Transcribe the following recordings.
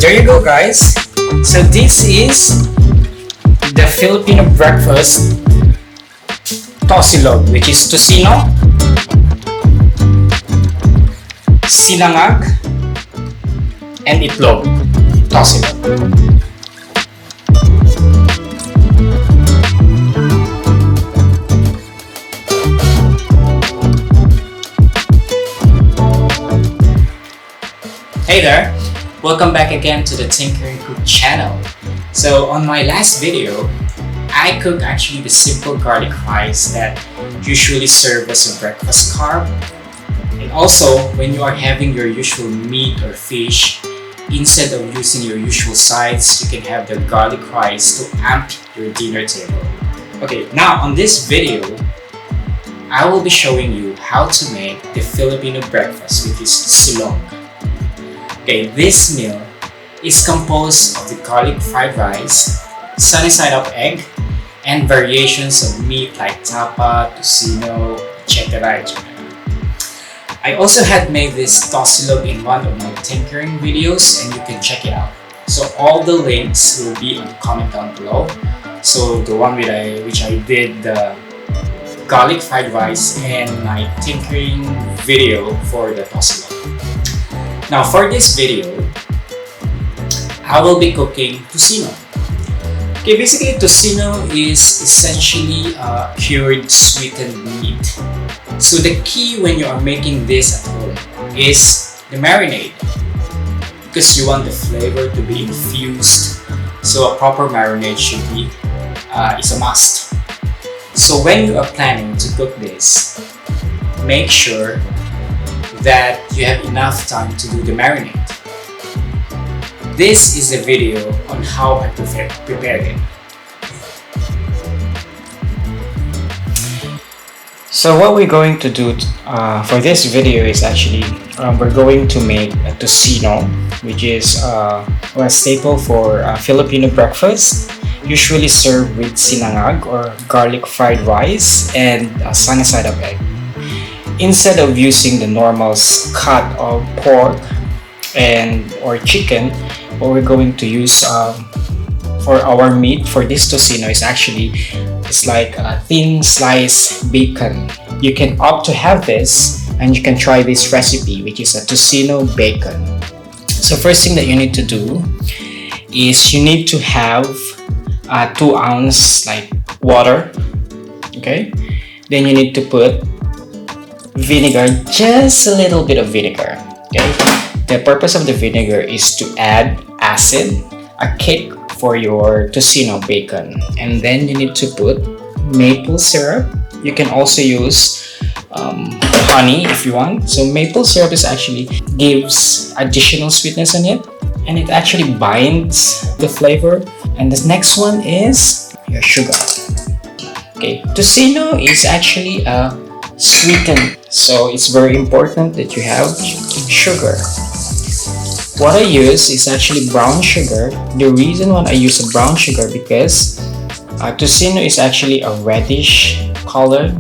there you go, guys. So this is the Filipino breakfast Tosilog, which is tocino, sinangag, and itlog. Tosilog. Hey there! Welcome back again to the Tinker and Cook channel. So on my last video, I cooked actually the simple garlic rice that usually serve as a breakfast carb. And also, when you are having your usual meat or fish, instead of using your usual sides, you can have the garlic rice to amp your dinner table. Okay, now on this video, I will be showing you how to make the Filipino breakfast, which is tocilog. Okay, this meal is composed of the garlic fried rice, sunny side up egg, and variations of meat like tapa, tocino, etc. I also had made this tosilog in one of my tinkering videos and you can check it out. So all the links will be in the comment down below. So the one which I did the garlic fried rice and my tinkering video for the tosilog. Now for this video, I will be cooking tocino. Okay, basically tocino is essentially cured sweetened meat. So the key when you are making this at home is the marinade, because you want the flavor to be infused. So a proper marinade should be is a must. So when you are planning to cook this, make sure that you have enough time to do the marinade. This is a video on how I prepared it. So what we're going to do for this video is actually we're going to make a tocino, which is a staple for Filipino breakfast, usually served with sinangag or garlic fried rice and sunny side up egg. Instead of using the normal cut of pork or chicken, what we're going to use for our meat for this tocino is actually like a thin sliced bacon. You can opt to have this and you can try this recipe, which is a tocino bacon. So first thing that you need to do is you need to have 2 ounce like water. Okay, then you need to put vinegar, just a little bit of vinegar. Okay, the purpose of the vinegar is to add acid, a kick for your tocino bacon, and then you need to put maple syrup. You can also use honey if you want. So maple syrup is actually gives additional sweetness in it, and it actually binds the flavor. And the next one is your sugar. Okay, tocino is actually sweetened, so it's very important that you have sugar. What I use is actually brown sugar. The reason why I use a brown sugar because tocino is actually a reddish color,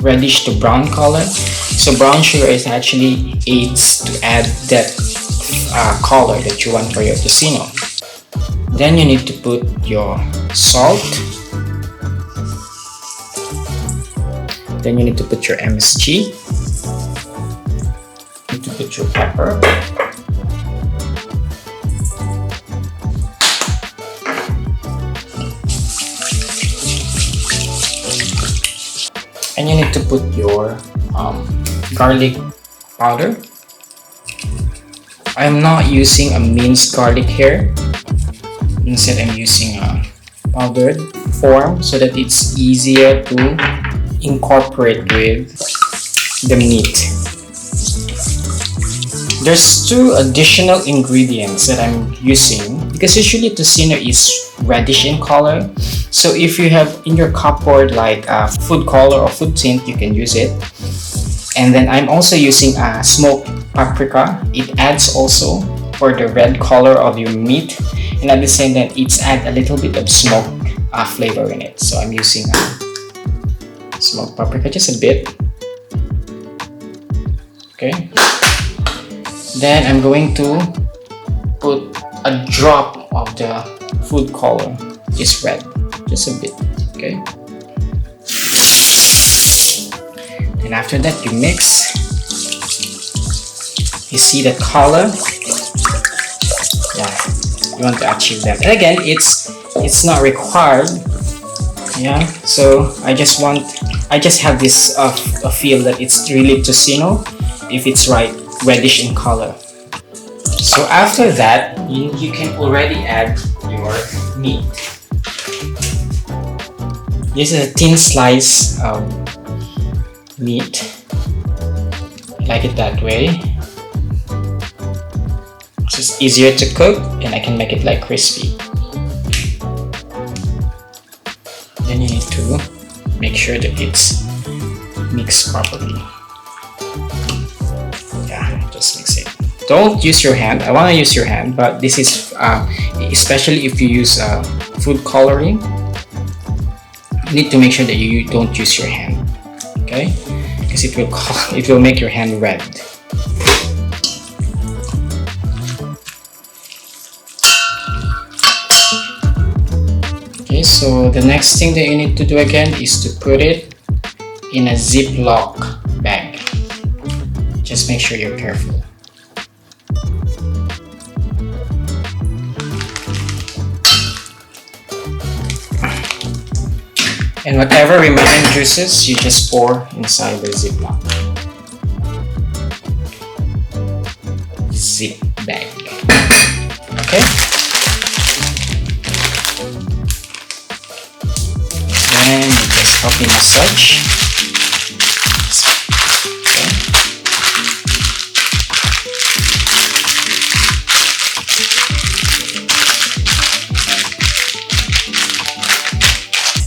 reddish to brown color. So brown sugar is actually aids to add that color that you want for your tocino. Then you need to put your salt. Then you need to put your MSG. You need to put your pepper. And you need to put your garlic powder. I'm not using a minced garlic here. Instead, I'm using a powdered form so that it's easier to incorporate with the meat. There's 2 additional ingredients that I'm using because usually tocino is reddish in color. So if you have in your cupboard like food color or food tint, you can use it. And then I'm also using smoked paprika. It adds also for the red color of your meat, and at the same time it's add a little bit of smoke flavor in it. So I'm using smoked paprika, just a bit. Okay, then I'm going to put a drop of the food color is red, just a bit. Okay, and after that you mix. You see the color, yeah, you want to achieve that. And again, it's not required, yeah. So I just have this a feel that it's really tocino if it's right reddish in color. So after that, you can already add your meat. This is a thin slice of meat. I like it that way. It's just easier to cook, and I can make it like crispy. Then you need to make sure that it's mixed properly. Yeah, just mix it. Don't use your hand. I want to use your hand, but this is especially if you use food coloring. You need to make sure that you don't use your hand, okay? Because it will make your hand red. Okay, so the next thing that you need to do again is to put it in a Ziploc bag. Just make sure you're careful. And whatever remaining juices, you just pour inside the Ziploc. Zip bag. Okay? Then you just help me massage. Okay.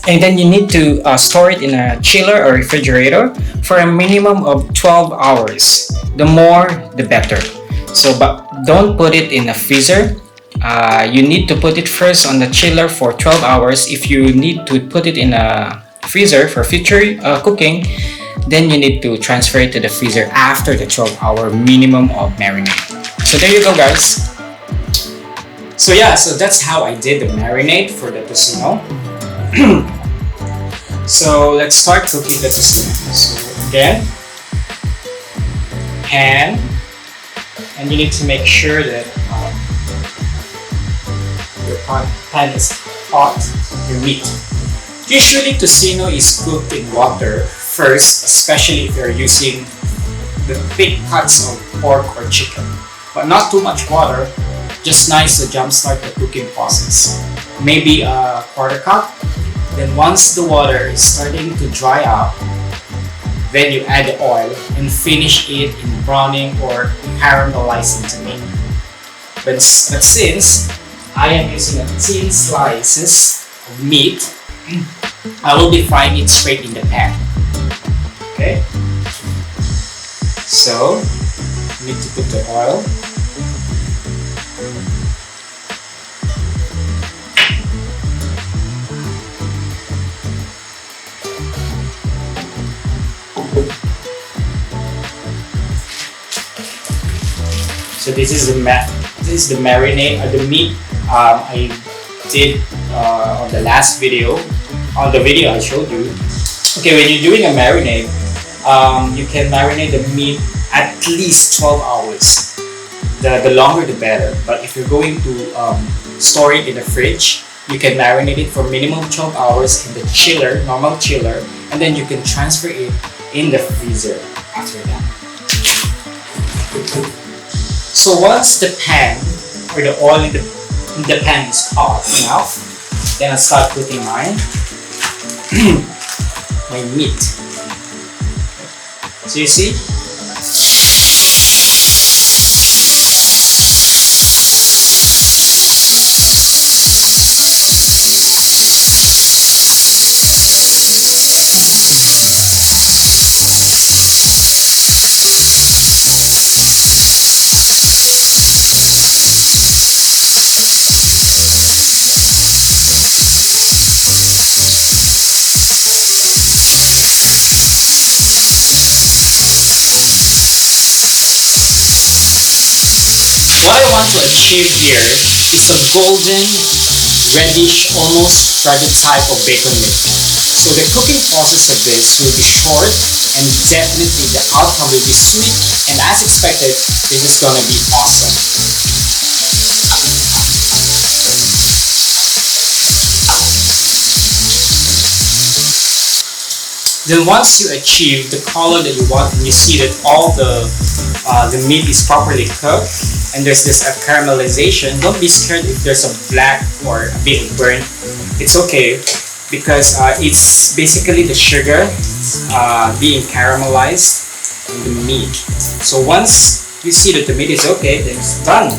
And then you need to store it in a chiller or refrigerator for a minimum of 12 hours. The more, the better. So, but don't put it in a freezer. You need to put it first on the chiller for 12 hours. If you need to put it in a freezer for future cooking, then you need to transfer it to the freezer after the 12-hour minimum of marinade. So there you go, guys. So yeah, so that's how I did the marinade for the tocino. So let's start cooking the tocino. So again, pan, and you need to make sure that your pan is hot, your meat. Usually tocino is cooked in water first, especially if you're using the thick cuts of pork or chicken. But not too much water, just nice to jumpstart the cooking process. Maybe a quarter cup. Then once the water is starting to dry up, then you add the oil and finish it in browning or caramelizing to meat. But since I am using a thin slices of meat, I will be frying it straight in the pan. Okay? So, you need to put the oil. So this is the marinade, the meat I did on the last video, on the video I showed you. Okay, when you're doing a marinade, you can marinate the meat at least 12 hours. The longer the better. But if you're going to store it in the fridge, you can marinate it for minimum 12 hours in the chiller, normal chiller, and then you can transfer it in the freezer after that. So once the pan or the oil in the pan is hot enough, then I start putting my my meat. So you see, want to achieve here is a golden, reddish, almost breaded type of bacon meat. So the cooking process of this will be short and definitely the outcome will be sweet, and as expected, this is gonna be awesome. Then once you achieve the color that you want and you see that all the meat is properly cooked and there's this caramelization, don't be scared if there's a black or a bit of burnt. It's okay because it's basically the sugar being caramelized in the meat. So once you see that the meat is okay, then it's done.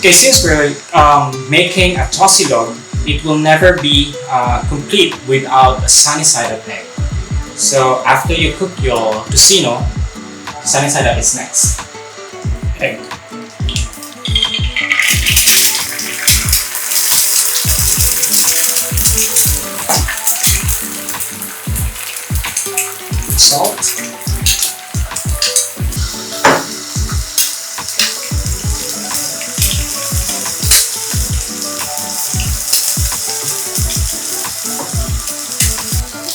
Okay, since we're making a tosilog, it will never be complete without a sunny side up egg. So after you cook your tocino, sunny side up is next. Egg. Salt.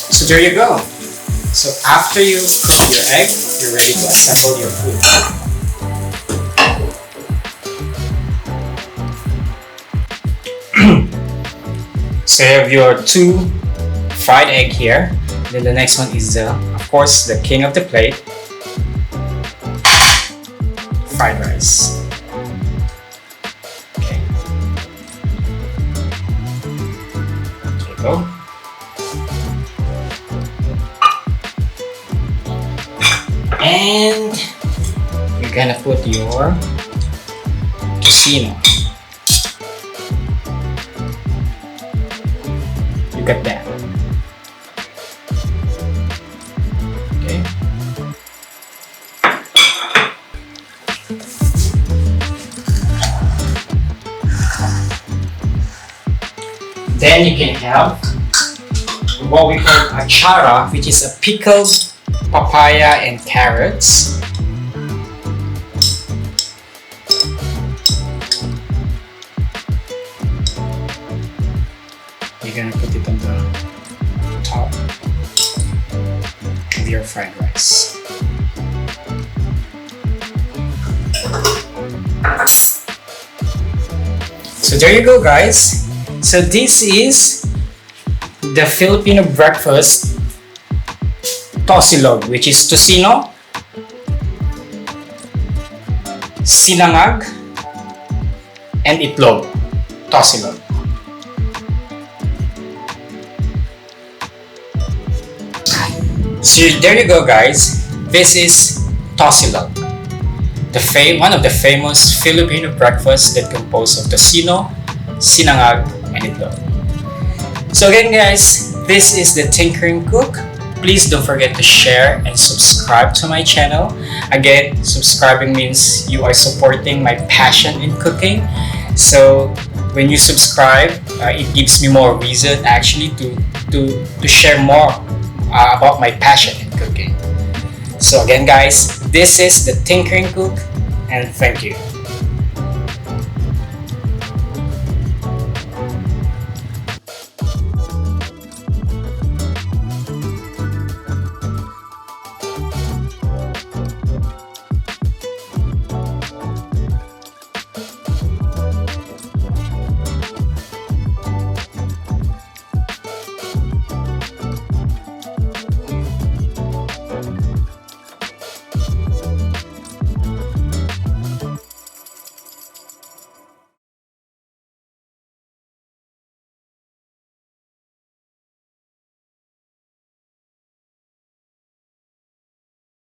So there you go. So after you cook your egg, you're ready to assemble your food. So you have your 2 fried egg here. Then the next one is of course the king of the plate, fried rice. Okay. There you go. And you're gonna put your tocino. You got that. Okay. Then you can have what we call achara, which is a pickled papaya and carrots. You're gonna put it on the top of your fried rice. So there you go, guys. So this is the Filipino breakfast Tosilog, which is tocino, sinangag, and itlog. Tosilog. So there you go, guys. This is Tosilog, one of the famous Filipino breakfasts that composed of tocino, sinangag, and itlog. So again, guys, this is the Tinkering Cook. Please don't forget to share and subscribe to my channel. Again, subscribing means you are supporting my passion in cooking. So when you subscribe, it gives me more reason actually to share more about my passion in cooking. So again, guys, this is the Tinkering Cook, and thank you.